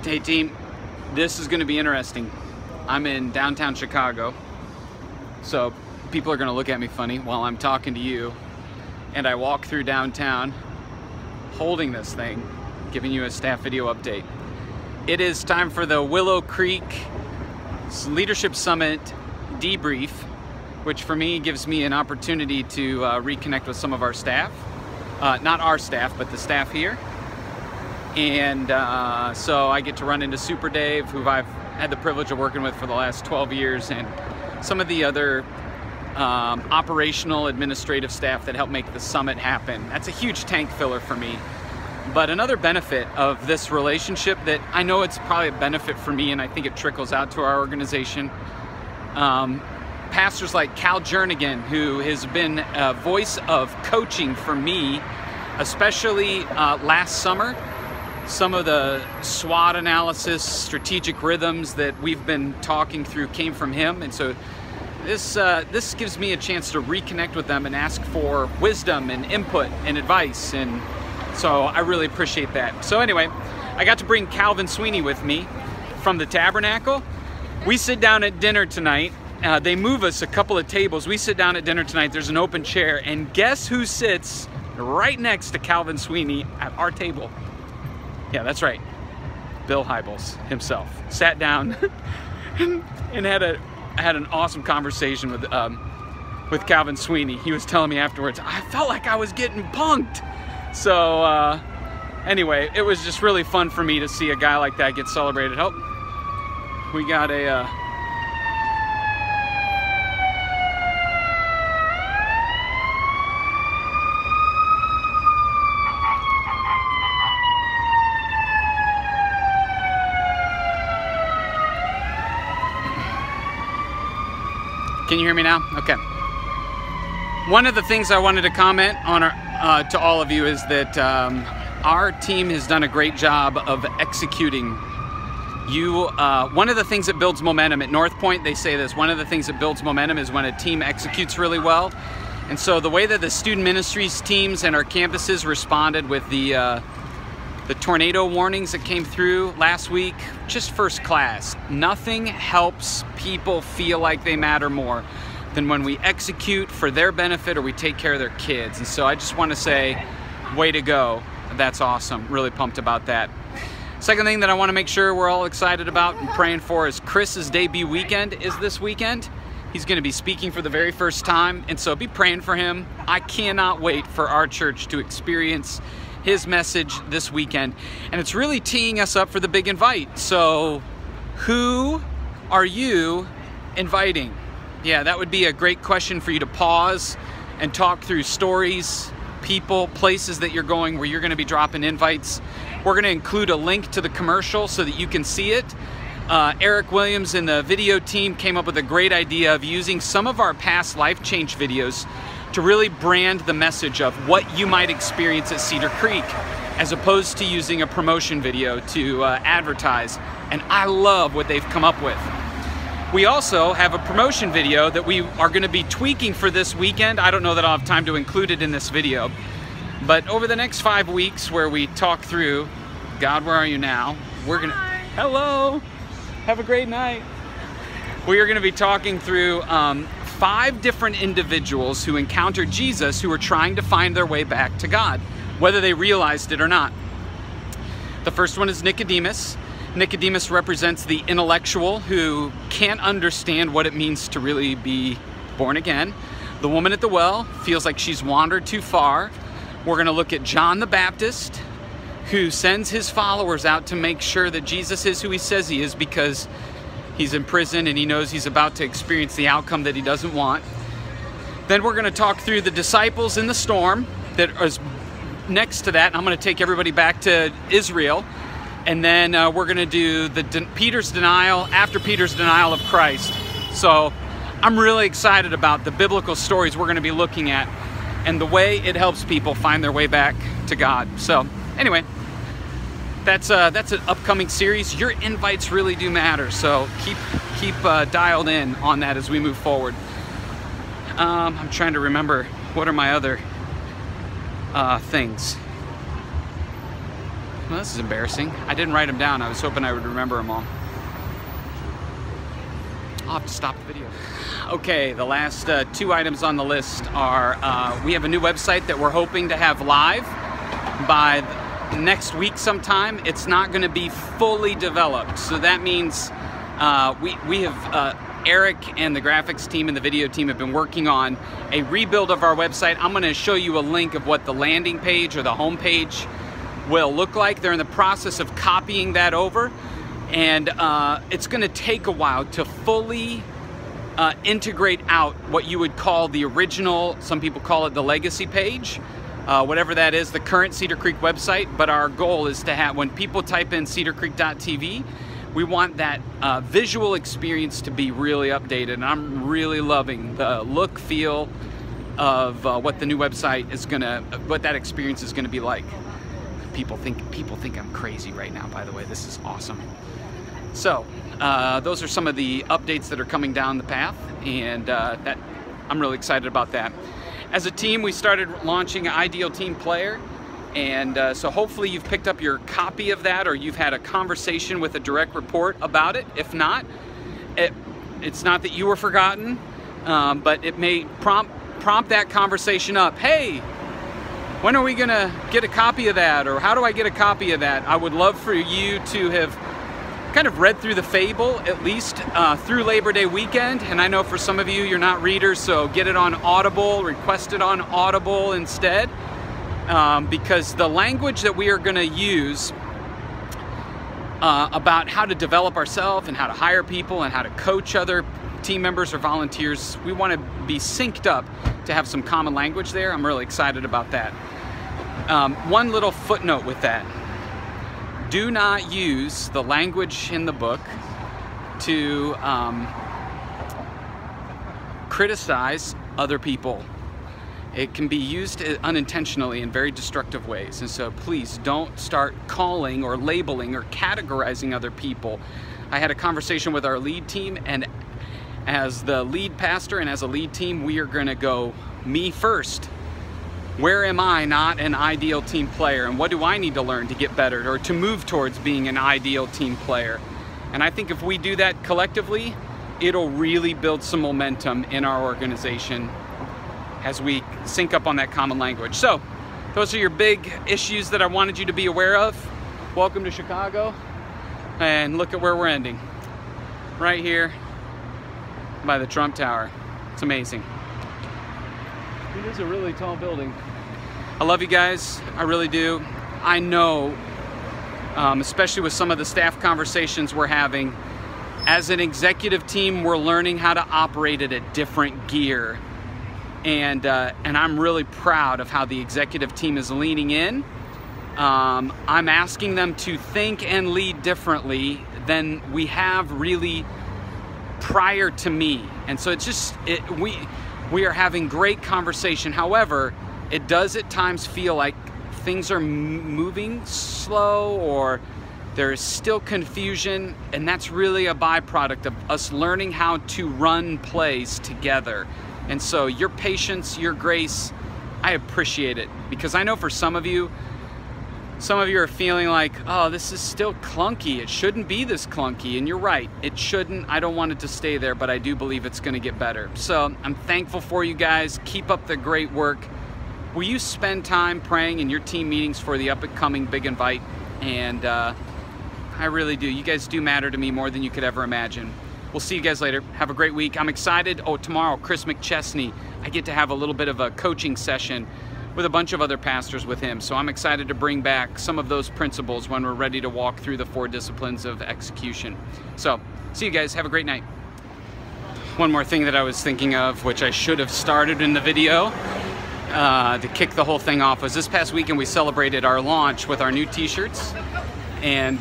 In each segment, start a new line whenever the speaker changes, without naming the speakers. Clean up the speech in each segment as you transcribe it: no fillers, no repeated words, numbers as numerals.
Hey team, this is going to be interesting. I'm in downtown Chicago, so people are going to look at me funny while I'm talking to you, and I walk through downtown holding this thing, giving you a staff video update. It is time for the Willow Creek Leadership Summit debrief, which for me gives me an opportunity to reconnect with some of our staff. Not our staff, but the staff here. And so I get to run into Super Dave, who I've had the privilege of working with for the last 12 years, and some of the other operational administrative staff that help make the summit happen. That's a huge tank filler for me. But another benefit of this relationship that I know it's probably a benefit for me, and I think it trickles out to our organization, pastors like Cal Jernigan, who has been a voice of coaching for me, especially last summer. Some of the SWOT analysis, strategic rhythms that we've been talking through came from him, and so this gives me a chance to reconnect with them and ask for wisdom and input and advice, and so I really appreciate that. So anyway, I got to bring Calvin Sweeney with me from the Tabernacle. We sit down at dinner tonight. They move us a couple of tables. We sit down at dinner tonight. There's an open chair, and guess who sits right next to Calvin Sweeney at our table? Yeah, that's right. Bill Hybels himself sat down and had an awesome conversation with Calvin Sweeney. He was telling me afterwards, I felt like I was getting punked. So anyway, it was just really fun for me to see a guy like that get celebrated. Oh, we got a Can you hear me now? Okay. One of the things I wanted to comment on to all of you is that our team has done a great job of executing. One of the things that builds momentum at North Point, they say this, one of the things that builds momentum is when a team executes really well. And so the way that the student ministries teams and our campuses responded with the tornado warnings that came through last week, just first class. Nothing helps people feel like they matter more than when we execute for their benefit or we take care of their kids. And so I just want to say, way to go. That's awesome. Really pumped about that. Second thing that I want to make sure we're all excited about and praying for is Chris's debut weekend is this weekend. He's going to be speaking for the very first time, and so be praying for him. I cannot wait for our church to experience his message this weekend, and it's really teeing us up for the big invite. So who are you inviting? Yeah, that would be a great question for you to pause and talk through stories, people, places that you're going where you're going to be dropping invites. We're going to include a link to the commercial so that you can see it. Eric Williams and the video team came up with a great idea of using some of our past Life Change videos to really brand the message of what you might experience at Cedar Creek, as opposed to using a promotion video to advertise. And I love what they've come up with. We also have a promotion video that we are going to be tweaking for this weekend. I don't know that I'll have time to include it in this video, but over the next 5 weeks where we talk through, God, where are you now? We're going to, hello, have a great night. We are going to be talking through 5 different individuals who encountered Jesus who were trying to find their way back to God, whether they realized it or not. The first one is Nicodemus. Nicodemus represents the intellectual who can't understand what it means to really be born again. The woman at the well feels like she's wandered too far. We're going to look at John the Baptist, who sends his followers out to make sure that Jesus is who he says he is, because he's in prison and he knows he's about to experience the outcome that he doesn't want. Then we're going to talk through the disciples in the storm that is next to that. And I'm going to take everybody back to Israel. And then we're going to do Peter's denial after Peter's denial of Christ. So I'm really excited about the biblical stories we're going to be looking at and the way it helps people find their way back to God. So anyway, that's an upcoming series. Your invites really do matter, so keep dialed in on that as we move forward. I'm trying to remember, what are my other things? Well, this is embarrassing. I didn't write them down. I was hoping I would remember them all. I'll have to stop the video. Okay, the last 2 items on the list are, we have a new website that we're hoping to have live by next week sometime. It's not going to be fully developed, so that means we have Eric and the graphics team and the video team have been working on a rebuild of our website. I'm going to show you a link of what the landing page or the home page will look like. They're in the process of copying that over, and it's going to take a while to fully integrate out what you would call the original, some people call it the legacy page, whatever that is, the current Cedar Creek website. But our goal is to have, when people type in cedarcreek.tv, we want that visual experience to be really updated, and I'm really loving the look, feel of what the new website is gonna, what that experience is gonna be like. People think I'm crazy right now, by the way. This is awesome. So those are some of the updates that are coming down the path, and that I'm really excited about that. As a team, we started launching Ideal Team Player. And so hopefully you've picked up your copy of that, or you've had a conversation with a direct report about it. If not, it's not that you were forgotten, but it may prompt that conversation up. Hey, when are we gonna get a copy of that? Or how do I get a copy of that? I would love for you to have kind of read through the Fable, at least through Labor Day weekend. And I know for some of you, you're not readers, so get it on Audible, request it on Audible instead. Because the language that we are going to use about how to develop ourselves and how to hire people and how to coach other team members or volunteers, we want to be synced up to have some common language there. I'm really excited about that. One little footnote with that: do not use the language in the book to criticize other people. It can be used unintentionally in very destructive ways, and so please don't start calling or labeling or categorizing other people. I had a conversation with our lead team, and as the lead pastor and as a lead team, we are going to go me first. Where am I not an ideal team player, and what do I need to learn to get better or to move towards being an ideal team player? And I think if we do that collectively, it'll really build some momentum in our organization as we sync up on that common language. So those are your big issues that I wanted you to be aware of. Welcome to Chicago, and look at where we're ending. Right here by the Trump Tower. It's amazing. It is a really tall building. I love you guys, I really do. I know, especially with some of the staff conversations we're having, as an executive team, we're learning how to operate at a different gear. And I'm really proud of how the executive team is leaning in. I'm asking them to think and lead differently than we have really prior to me. And so it's just, we are having great conversation. However, it does at times feel like things are moving slow, or there is still confusion, and that's really a byproduct of us learning how to run plays together. And so your patience, your grace, I appreciate it, because I know for some of you are feeling like, oh, this is still clunky. It shouldn't be this clunky. And you're right, it shouldn't. I don't want it to stay there, but I do believe it's going to get better. So I'm thankful for you guys. Keep up the great work. Will you spend time praying in your team meetings for the up-and-coming Big Invite? And I really do. You guys do matter to me more than you could ever imagine. We'll see you guys later. Have a great week. I'm excited. Oh, tomorrow, Chris McChesney. I get to have a little bit of a coaching session with a bunch of other pastors with him. So I'm excited to bring back some of those principles when we're ready to walk through the 4 disciplines of execution. So, see you guys. Have a great night. One more thing that I was thinking of, which I should have started in the video to kick the whole thing off, was this past weekend we celebrated our launch with our new t-shirts. And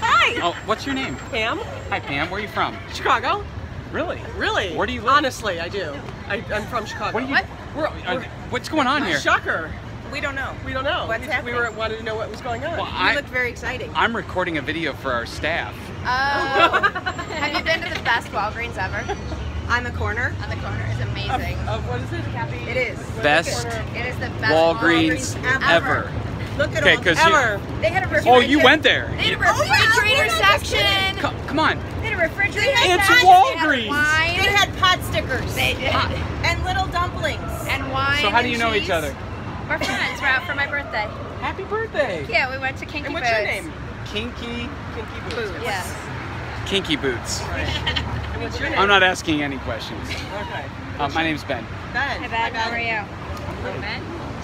Hi!
Oh, what's your name?
Pam.
Hi, Pam. Where are you from?
Chicago.
Really?
Really?
Where do you live?
Honestly, I do. I'm from Chicago.
What's going on here?
Shocker.
We don't know.
We don't know.
What's happening?
We wanted to know what was going on.
Well,
You look very exciting.
I'm recording a video for our staff.
Oh. Have you been to the best Walgreens ever?
On the corner.
On the corner is amazing.
Of what is it?
It is.
Best
It is the best
Walgreens ever.
Look at
Okay,
all
'cause
the
you-
ever.
They had a
Oh,
refrigerator.
you went there.
They had a
Oh, yeah,
refrigerator
we're not just
section.
Come on.
They had a refrigerator
It's
section.
Walgreens.
They had
They
wine.
had pot stickers
They did.
and little dumplings.
And wine.
So how do
and
you know
cheese.
each other?
We're friends. We're out for my birthday.
Happy birthday.
Yeah, we went to Kinky
And what's
Boots.
your name?
Kinky
Kinky Boots.
Yes.
Kinky Boots.
And what's your name?
I'm not asking any questions.
Okay.
My name's Ben.
Ben.
Hi, Ben. How are you?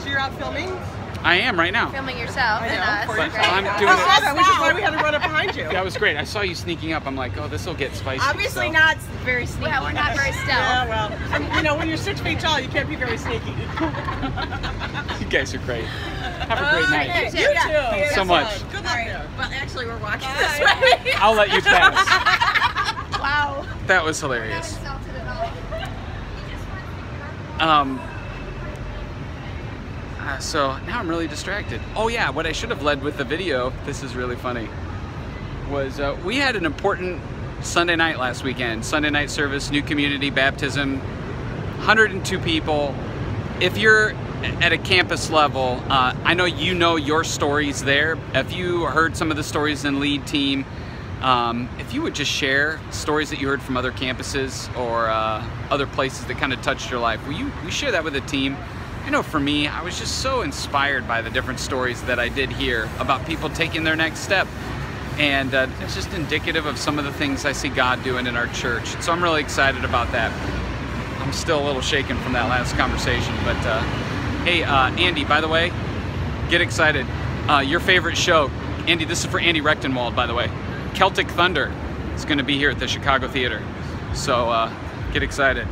So you're out filming?
I am right now.
Filming yourself
I
and
know,
us.
for
But
yourself.
I'm
Oh,
doing
I
it.
saw that, which is why we had to run up behind you.
That was great. I saw you sneaking up. I'm like, oh, this will get spicy.
Obviously
so.
not very sneaky.
Well, we're not very stealth.
Yeah, well, and, you know, when you're 6 feet tall, you can't be very sneaky.
You guys are great. Have a great night.
Okay.
You too.
Yeah.
So much.
Good luck there.
Well, actually, we're walking this way.
I'll let you pass.
Wow.
That was hilarious.
Insulted at all.
So now I'm really distracted. Oh yeah, what I should have led with the video, this is really funny, was we had an important Sunday night last weekend. Sunday night service, new community, baptism, 102 people. If you're at a campus level, I know you know your stories there. If you heard some of the stories in lead team, if you would just share stories that you heard from other campuses or other places that kind of touched your life, will you share that with the team? I know for me, I was just so inspired by the different stories that I did hear about people taking their next step. And it's just indicative of some of the things I see God doing in our church. So I'm really excited about that. I'm still a little shaken from that last conversation. But hey, Andy, by the way, get excited. Your favorite show, Andy, this is for Andy Rechtenwald, by the way. Celtic Thunder is going to be here at the Chicago Theater. So get excited.